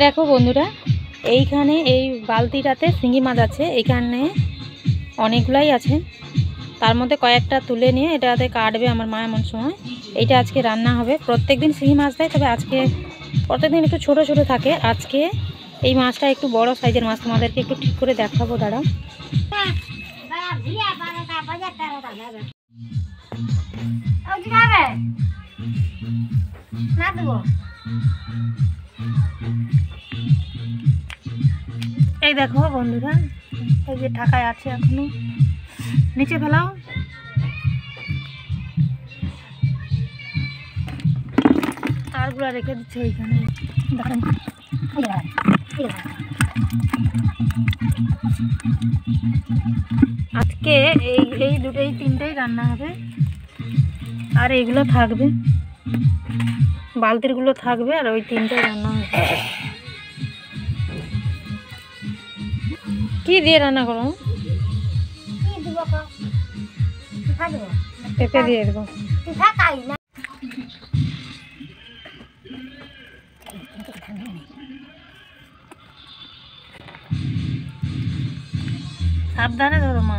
দেখো বন্ধুরা, এইখানে এই বালতিটাতে শিঙি মাছ আছে। এইখানে অনেকগুলাই আছে, তার মধ্যে কয়েকটা তুলে নিয়ে এটাতে কাটবে আমার মা এমন সময়। এইটা আজকে রান্না হবে। প্রত্যেকদিন শিঙি মাছ দেয়, তবে আজকে প্রত্যেকদিন একটু ছোট ছোট থাকে। আজকে এই মাছটা একটু বড় সাইজের মাছ, তোমাদেরকে একটু ঠিক করে দেখাবো, দাঁড়াও। এই দেখো বন্ধুরা, এই যে ঢাকায় আছে, এখনো নিচে ফেলাও। তারগুলো রেখে দিচ্ছে এইখানে, দেখেন। আজকে এই তিনটেই রান্না হবে, আর এইগুলো থাকবে, বালতির গুলো থাকবে, আর ওই তিনটেই রান্না হবে। কি দিয়ে রান্না করো? পেঁপে দিয়ে দেবো। সাবধানে ধরো মা।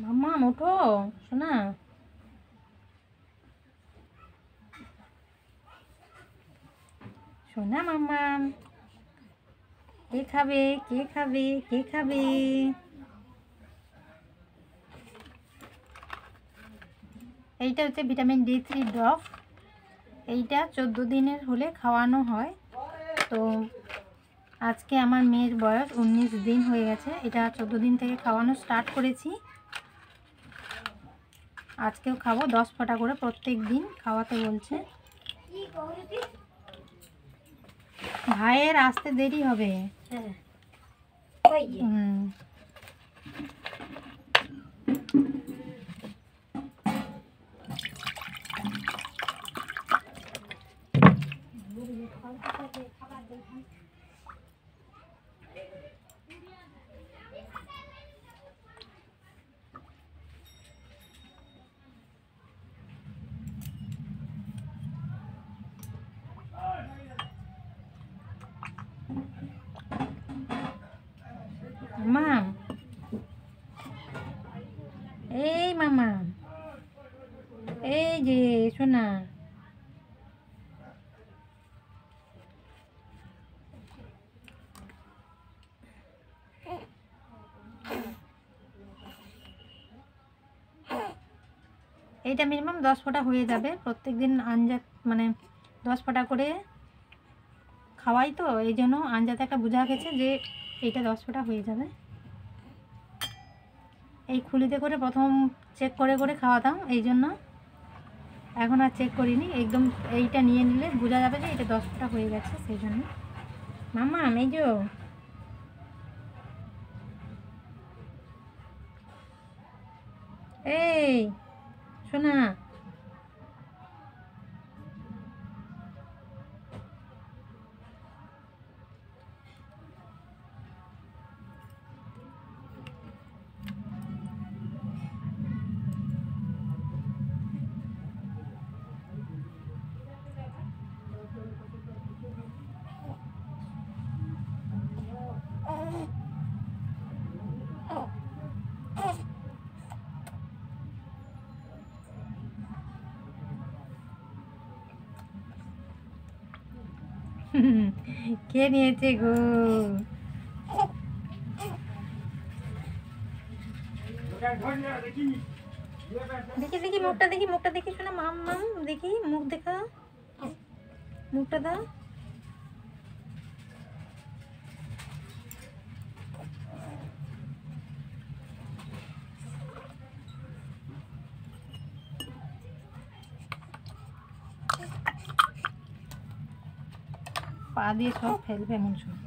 মাম্মা ওঠো শোনা, শোনা মাম্মা। কে খাবে, কে খাবে, কে খাবে? এইটা হচ্ছে ভিটামিন D3 ড্রপ। এইটা 14 দিনের হলে খাওয়ানো হয়। তো আজকে আমার মেয়ের বয়স 19 দিন হয়ে গেছে। এটা 14 দিন থেকে খাওয়ানো স্টার্ট করেছি। আজকেও খাবো 10 ফোঁটা করে, প্রত্যেক দিন খাওয়াতে বলছে। ভাইয়ের আসতে দেরি হবে। মামা, এই মামা, এই যে শোনা। এইটা মিনিমাম 10 ফোঁটা হয়ে যাবে। প্রত্যেক দিন আঞ্জা মানে 10 ফোঁটা করে খাওয়াই, তো এই জন্য আঞ্জাতে একটা বোঝা গেছে যে এইটা 10 ফোঁটা হয়ে যাবে। এই খুলিতে করে প্রথম চেক করে করে খাওয়াতাম, এই জন্য এখন আর চেক করিনি, একদম এইটা নিয়ে নিলে বোঝা যাবে যে এটা 10টা হয়ে গেছে। সেই জন্য মামা এই যে এই শোনা, কে নিয়েছে গো? দেখি দেখি মুখটা দেখি, মুখটা দেখি শোনা, মাম মাম দেখি মুখ দেখা, মুখটা দাও। পা দিয়ে সব ফেলবে এমন সময়।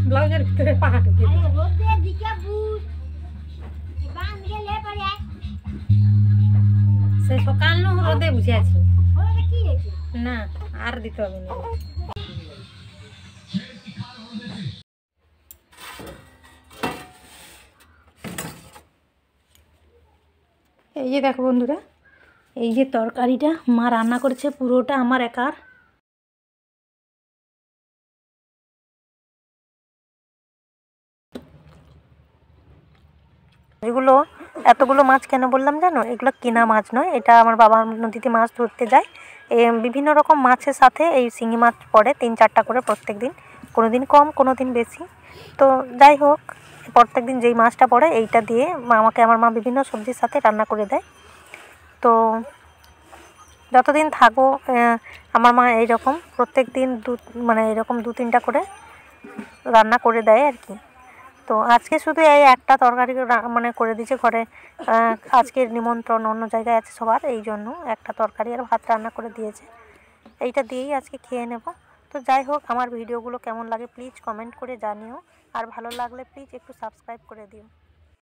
ব্লাউজের ভিতরে পা ঢুকে সে সকাল রোদে বুঝে আছি না, আর দিতে হবে না। এই যে দেখো বন্ধুরা, এই যে তরকারিটা মা রান্না করেছে পুরোটা আমার একার। এগুলো এতগুলো মাছ কেন বললাম জানো? এগুলো কেনা মাছ নয়, এটা আমার বাবা নদীতে মাছ ধরতে যায়। বিভিন্ন রকম মাছের সাথে এই শিঙি মাছ পড়ে 3-4টা করে প্রত্যেক দিন, কোনো দিন কম কোনো দিন বেশি। তো যাই হোক, প্রত্যেক দিন যেই মাছটা পড়ে এইটা দিয়ে আমাকে আমার মা বিভিন্ন সবজির সাথে রান্না করে দেয়। তো যতদিন থাকবো আমার মা এইরকম প্রত্যেক দিন মানে এরকম 2-3টা করে রান্না করে দেয় আর কি। তো আজকে শুধু এই একটা তরকারি মানে করে দিয়েছে ঘরে, আজকের নিমন্ত্রণ অন্য জায়গায় আছে সবার, এই জন্য একটা তরকারি আর ভাত রান্না করে দিয়েছে। এইটা দিয়েই আজকে খেয়ে নেব। তো যাই হোক, আমার ভিডিওগুলো কেমন লাগে প্লিজ কমেন্ট করে জানিও, আর ভালো লাগলে প্লিজ একটু সাবস্ক্রাইব করে দিও।